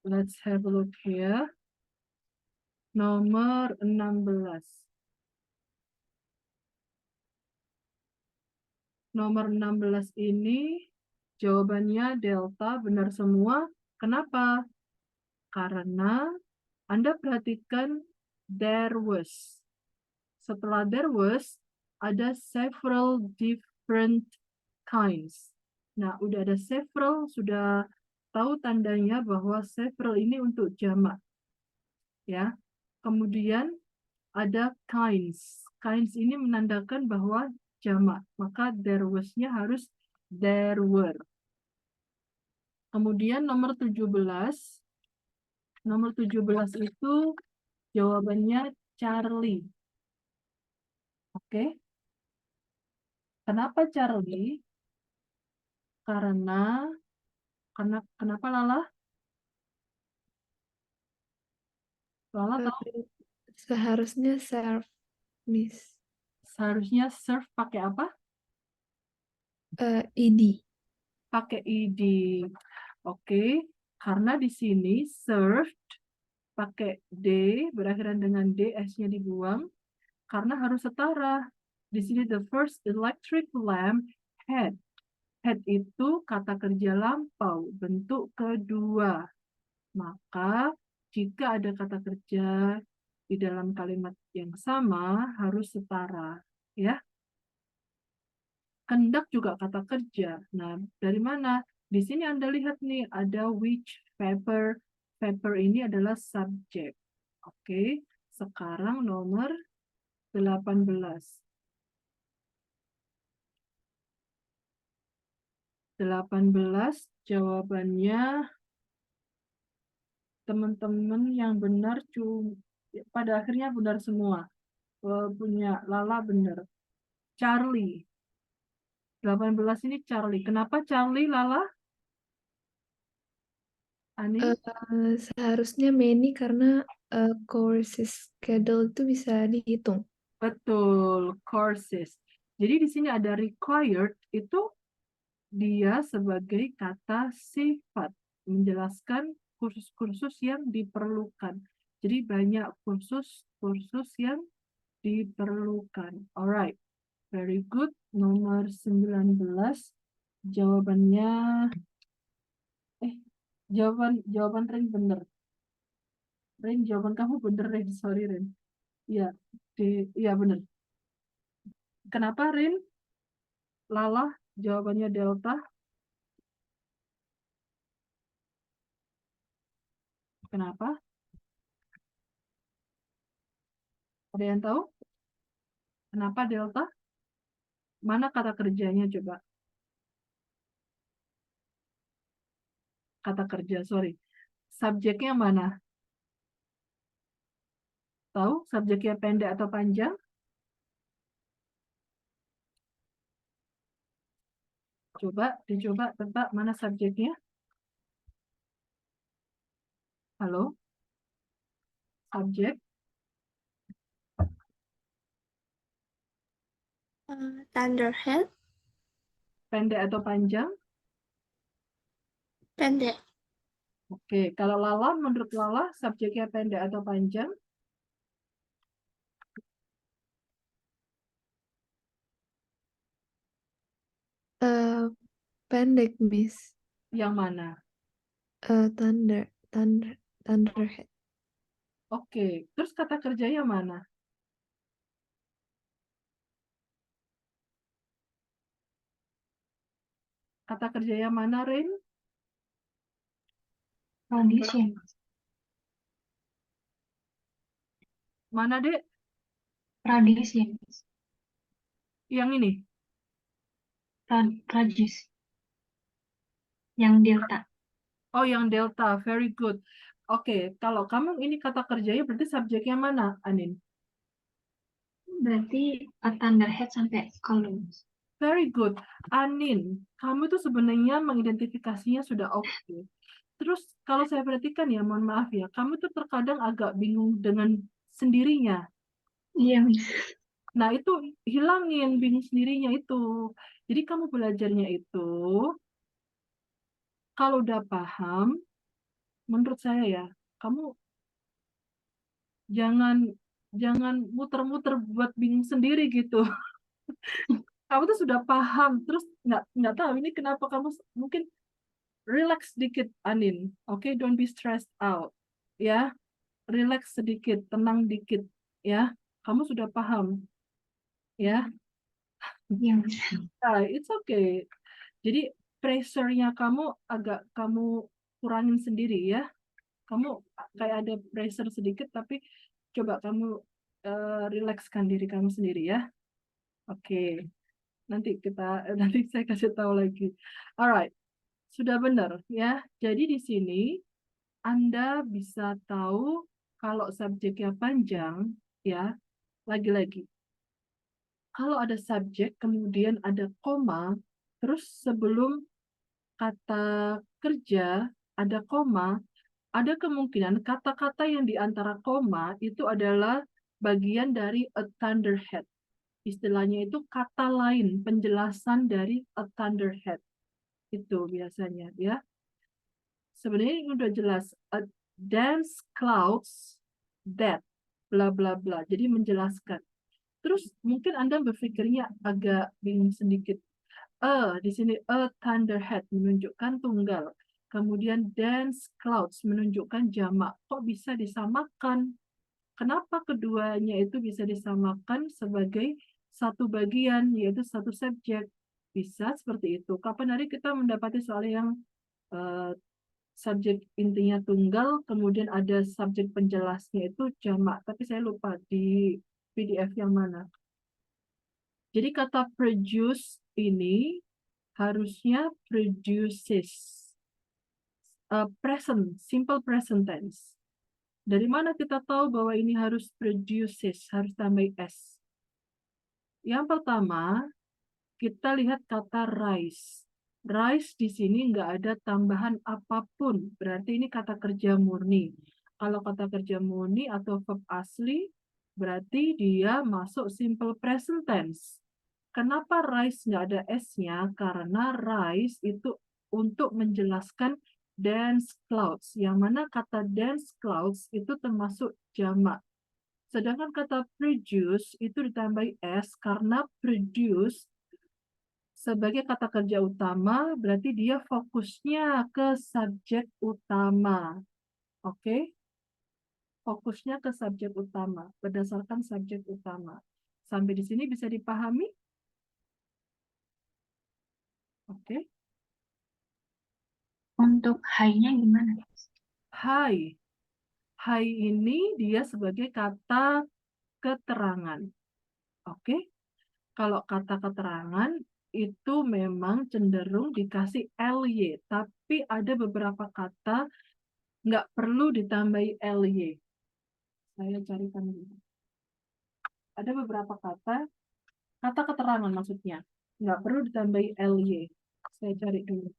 Let's have a look here. Nomor 16. Nomor 16 ini jawabannya delta benar semua. Kenapa? Karena Anda perhatikan there was. Setelah there was, ada several different kinds. Nah, udah ada several, sudah tahu tandanya bahwa several ini untuk jamak. Ya. Kemudian ada kinds. Kinds ini menandakan bahwa jamak. Maka there was-nya harus there were. Kemudian nomor 17. Nomor 17 itu jawabannya Charlie. Oke. Kenapa Charlie? Karena kenapa Lala? Lala tahu? Seharusnya serve, Miss. Seharusnya serve pakai apa? Ed. Pakai ed. Oke. Karena di sini served pakai D, berakhiran dengan D, S-nya dibuang. Karena harus setara. Di sini the first electric lamp had. Had itu kata kerja lampau, bentuk kedua. Maka jika ada kata kerja di dalam kalimat yang sama harus setara, ya. Kendak juga kata kerja. Nah, dari mana? Di sini Anda lihat nih ada which paper. Paper ini adalah subjek. Oke, sekarang nomor 18. 18 jawabannya teman-teman yang benar pada akhirnya benar semua. Punya Lala benar. Charlie. 18 ini Charlie. Kenapa Charlie, Lala? Ani? Seharusnya many karena courses schedule itu bisa dihitung. Betul, courses. Jadi di sini ada required, itu dia sebagai kata sifat. Menjelaskan kursus-kursus yang diperlukan. Jadi banyak kursus-kursus yang diperlukan. Alright, very good. Nomor 19, jawabannya, jawaban Ren bener. Ren, jawaban kamu bener, Ren. Sorry, Ren. Iya, iya bener. Kenapa, Ren? Lala, jawabannya delta. Kenapa? Ada yang tahu? Kenapa delta? Mana kata kerjanya coba? Kata kerja, sorry. Subjeknya mana? Tahu subjeknya pendek atau panjang? Dicoba tebak mana subjeknya? Halo? Subjek? Thunderhead. Pendek atau panjang? Pendek. Oke, kalau Lala, menurut Lala, subjeknya pendek atau panjang? Pendek, Miss. Yang mana? Thunderhead. Oke, terus kata kerjanya mana? Kata kerjanya mana, Rin? Tradition. Mana, Dek? Tradition. Yang ini? Rajis. Yang delta. Oh, yang delta. Very good. Oke, kalau kamu ini kata kerjanya berarti subjeknya mana, Anin? Berarti Thunderhead sampai column. Very good. Anin, kamu tuh sebenarnya mengidentifikasinya sudah oke. Terus kalau saya perhatikan ya, mohon maaf ya, kamu tuh terkadang agak bingung dengan sendirinya. Iya, Miss. Nah, itu hilangin bingung sendirinya itu. Jadi kamu belajarnya itu, kalau udah paham, menurut saya ya, kamu jangan muter-muter buat bingung sendiri gitu. Kamu tuh sudah paham, terus nggak tahu ini kenapa kamu mungkin relax sedikit, Anin. Oke, don't be stressed out. Ya, relax sedikit, tenang dikit. Ya, kamu sudah paham. Ya, Iya, Miss. it's okay. Jadi pressure-nya kamu agak kamu kurangin sendiri ya. Kamu kayak ada pressure sedikit, tapi coba kamu relaxkan diri kamu sendiri ya. Oke, nanti saya kasih tahu lagi. Alright, sudah benar ya. Jadi di sini Anda bisa tahu kalau subjeknya panjang ya. Lagi-lagi, kalau ada subjek kemudian ada koma, terus sebelum kata kerja ada koma, ada kemungkinan kata-kata yang di antara koma itu adalah bagian dari a thunderhead. Istilahnya itu kata lain, penjelasan dari a thunderhead. Itu biasanya ya. Sebenarnya ini udah jelas. A dense clouds that bla bla bla. Jadi menjelaskan. Terus mungkin Anda berpikirnya agak bingung sedikit. Di sini a thunderhead menunjukkan tunggal. Kemudian dense clouds menunjukkan jamak. Kok bisa disamakan? Kenapa keduanya itu bisa disamakan sebagai satu bagian, yaitu satu subjek? Bisa seperti itu. Kapan hari kita mendapati soal yang eh, subjek intinya tunggal, kemudian ada subjek penjelasnya itu jamak. Tapi saya lupa di PDF yang mana. Jadi kata produce ini harusnya produces. Present, simple present tense. Dari mana kita tahu bahwa ini harus produces, harus tambah S? Yang pertama, kita lihat kata rise. Rise di sini nggak ada tambahan apapun, berarti ini kata kerja murni. Kalau kata kerja murni atau verb asli, berarti dia masuk simple present tense. Kenapa rise nggak ada S-nya? Karena rise itu untuk menjelaskan dense clouds, yang mana kata dense clouds itu termasuk jamak. Sedangkan kata produce itu ditambahi S karena produce sebagai kata kerja utama, berarti dia fokusnya ke subjek utama. Oke? Fokusnya ke subjek utama, berdasarkan subjek utama. Sampai di sini bisa dipahami? Oke? Untuk high-nya gimana, Miss? Hai. Hai ini dia sebagai kata keterangan. Oke? Kalau kata keterangan itu memang cenderung dikasih ly, tapi ada beberapa kata nggak perlu ditambahi ly. Saya carikan dulu. Ada beberapa kata keterangan maksudnya, nggak perlu ditambahi ly. Saya cari dulu.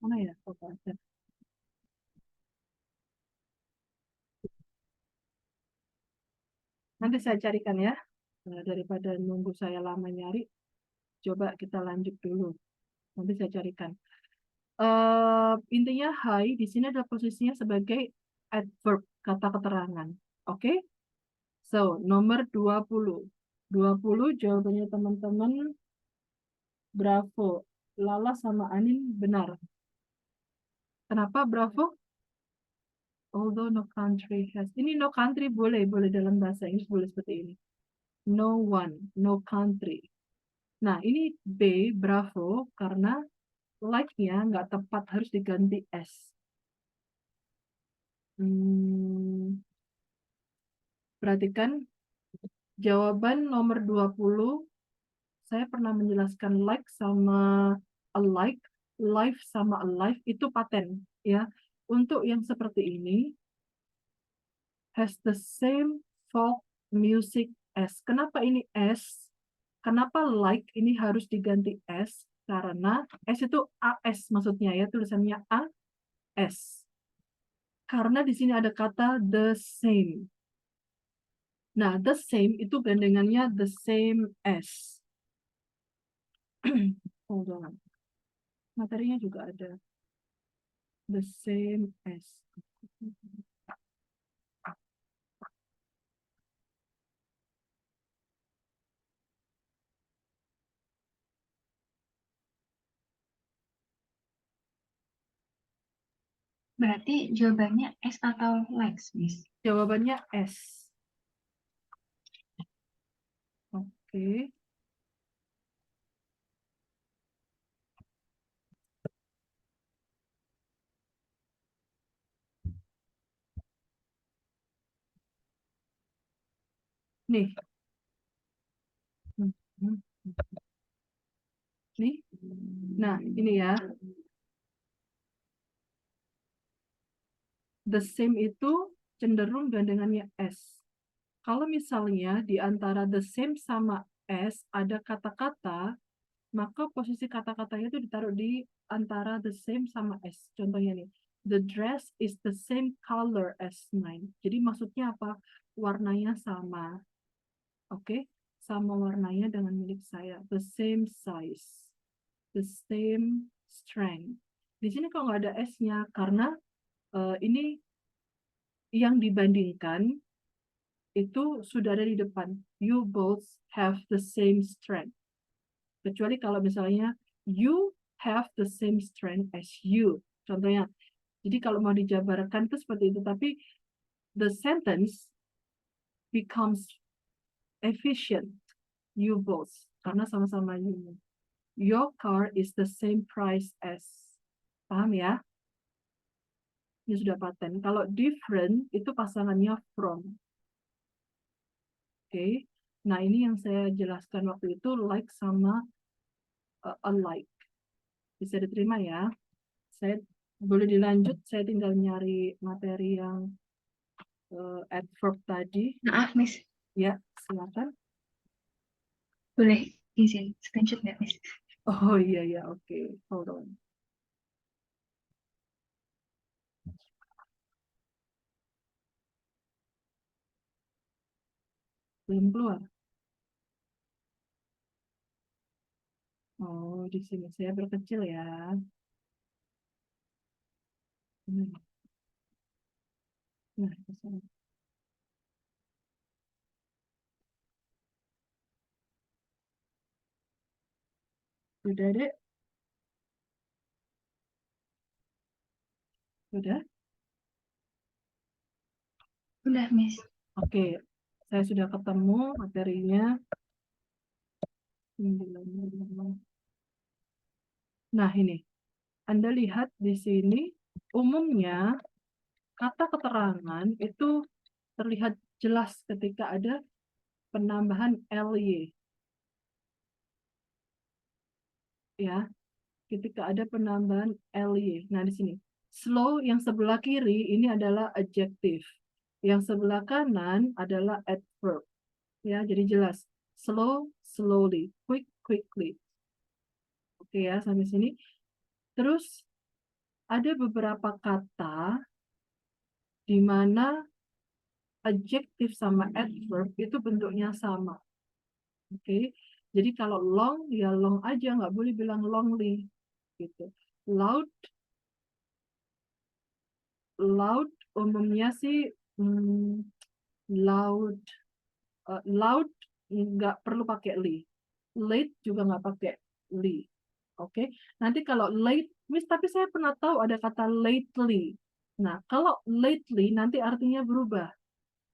Mana ya? Coba ada. Nanti saya carikan ya. Daripada nunggu saya lama nyari, coba kita lanjut dulu. Nanti saya carikan. Intinya high di sini ada posisinya sebagai adverb, kata keterangan. Oke? So, nomor 20. 20 jawabannya teman-teman bravo. Lala sama Anin benar. Kenapa bravo? Although no country has. Ini no country boleh dalam bahasa Inggris boleh seperti ini. No one, no country. Nah, ini B, bravo, karena like-nya nggak tepat, harus diganti S. Perhatikan, jawaban nomor 20, saya pernah menjelaskan like sama alike, life sama alive itu paten ya. Untuk yang seperti ini has the same folk music as. Kenapa ini as? Kenapa like ini harus diganti as? Karena as itu AS maksudnya ya, tulisannya AS. Karena di sini ada kata the same. Nah, the same itu gandengannya the same as. Hold on. Materinya juga ada. The same as. Berarti jawabannya S atau likes, Miss? Jawabannya S. Oke. Nih. Nih. Nah, ini ya. The same itu cenderung gandengannya S. Kalau misalnya di antara the same sama S ada kata-kata, maka posisi kata-katanya itu ditaruh di antara the same sama S. Contohnya nih, the dress is the same color as mine. Jadi maksudnya apa? Warnanya sama. Oke? Sama warnanya dengan milik saya. The same size. The same strength. Di sini kok nggak ada S-nya, karena ini yang dibandingkan itu sudah ada di depan. You both have the same strength. Kecuali kalau misalnya you have the same strength as you. Contohnya. Jadi kalau mau dijabarkan itu seperti itu. Tapi the sentence becomes efficient. You both. Karena sama-sama you. Your car is the same price as. Paham ya? Ini sudah paten. Kalau different itu pasangannya from. Oke. Nah, ini yang saya jelaskan waktu itu like sama alike. Bisa diterima ya. Saya boleh dilanjut, saya tinggal nyari materi yang adverb tadi. Maaf, Miss. Ya, silakan. Boleh izin screenshot nggak, Miss? Oh iya ya, oke. Hold on. Belum keluar. Oh, di sini saya berkecil ya. Nah, di sini. Udah, Dek? Udah? Udah, Miss. Oke, saya sudah ketemu materinya. Nah, ini. Anda lihat di sini, umumnya kata keterangan itu terlihat jelas ketika ada penambahan ly. Ya, ketika ada penambahan ly. Nah, di sini. Slow yang sebelah kiri ini adalah adjective. Yang sebelah kanan adalah adverb. Ya, jadi jelas. Slow, slowly. Quick, quickly. Oke ya, sampai sini. Terus ada beberapa kata di mana adjective sama adverb itu bentuknya sama. Oke. Jadi kalau long, ya long aja, nggak boleh bilang longly. Gitu. Loud, loud umumnya sih loud. Loud nggak perlu pakai li. Late juga nggak pakai li. Oke. Nanti kalau late, Miss, tapi saya pernah tahu ada kata lately. Nah, kalau lately nanti artinya berubah.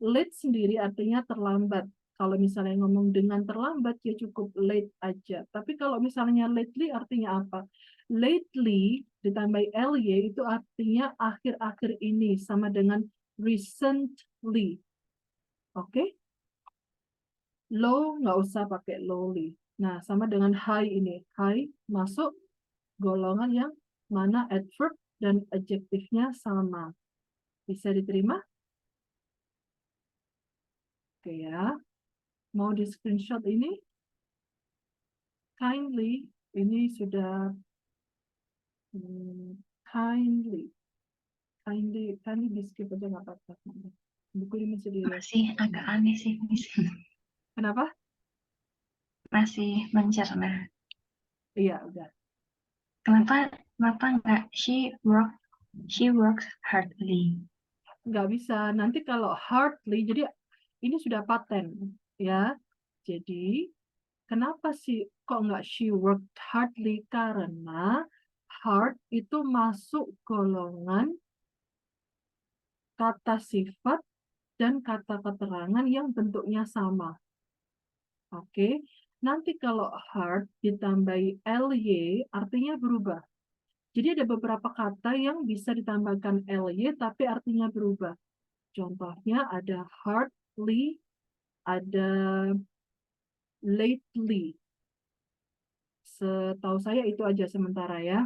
Late sendiri artinya terlambat. Kalau misalnya ngomong dengan terlambat, ya cukup late aja. Tapi kalau misalnya lately artinya apa? Lately ditambah ly itu artinya akhir-akhir ini, sama dengan recently. Oke? Low nggak usah pakai lowly. Nah, sama dengan high ini. High masuk golongan yang mana adverb dan adjektifnya sama. Bisa diterima? Oke ya. Mau di screenshot ini? Kindly, ini sudah kindly di skip aja nggak apa-apa. Buku ini masih dilihat. Masih agak aneh sih, Miss. Kenapa? Masih mencerna. Iya, udah. Kenapa nggak she works hardly? Nggak bisa. Nanti kalau hardly, jadi ini sudah paten ya. Jadi kenapa sih kok nggak she worked hardly? Karena hard itu masuk golongan kata sifat dan kata keterangan yang bentuknya sama. Oke, nanti kalau hard ditambahi ly artinya berubah. Jadi ada beberapa kata yang bisa ditambahkan ly tapi artinya berubah. Contohnya ada hardly, ada lately. Setahu saya itu aja sementara ya.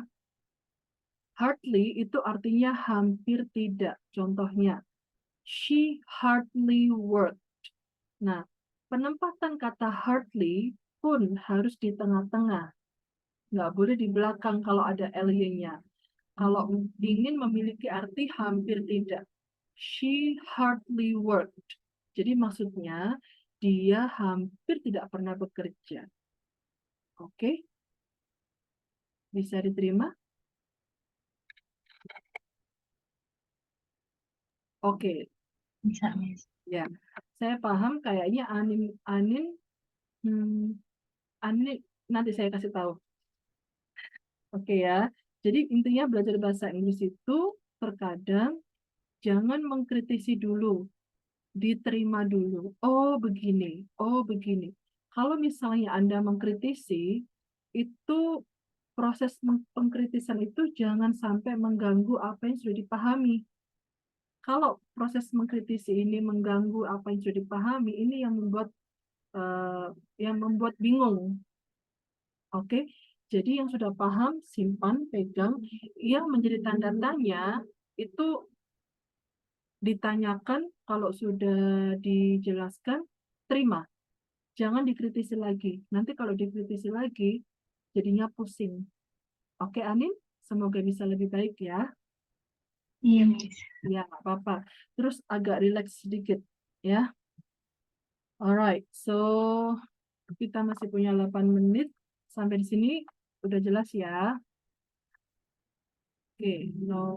Hardly itu artinya hampir tidak. Contohnya, she hardly worked. Nah, penempatan kata hardly pun harus di tengah-tengah. Nggak boleh di belakang kalau ada ly-nya. Kalau ingin memiliki arti hampir tidak. She hardly worked. Jadi maksudnya dia hampir tidak pernah bekerja. Oke? Bisa diterima? Oke. Bisa, Miss. Ya. Saya paham kayaknya Anin nanti saya kasih tahu. Oke ya. Jadi intinya belajar bahasa Inggris itu terkadang jangan mengkritisi dulu, diterima dulu. Oh begini, oh begini. Kalau misalnya Anda mengkritisi, itu proses pengkritisan itu jangan sampai mengganggu apa yang sudah dipahami. Kalau proses mengkritisi ini mengganggu apa yang sudah dipahami, ini yang membuat bingung. Oke, jadi yang sudah paham simpan, pegang. Yang menjadi tanda tanya itu ditanyakan, kalau sudah dijelaskan, terima. Jangan dikritisi lagi. Nanti kalau dikritisi lagi, jadinya pusing. Oke, Anin, semoga bisa lebih baik ya. Iya, Miss. Ya, nggak apa-apa. Terus agak rileks sedikit ya. Alright, so kita masih punya 8 menit. Sampai di sini udah jelas ya. Oke, no.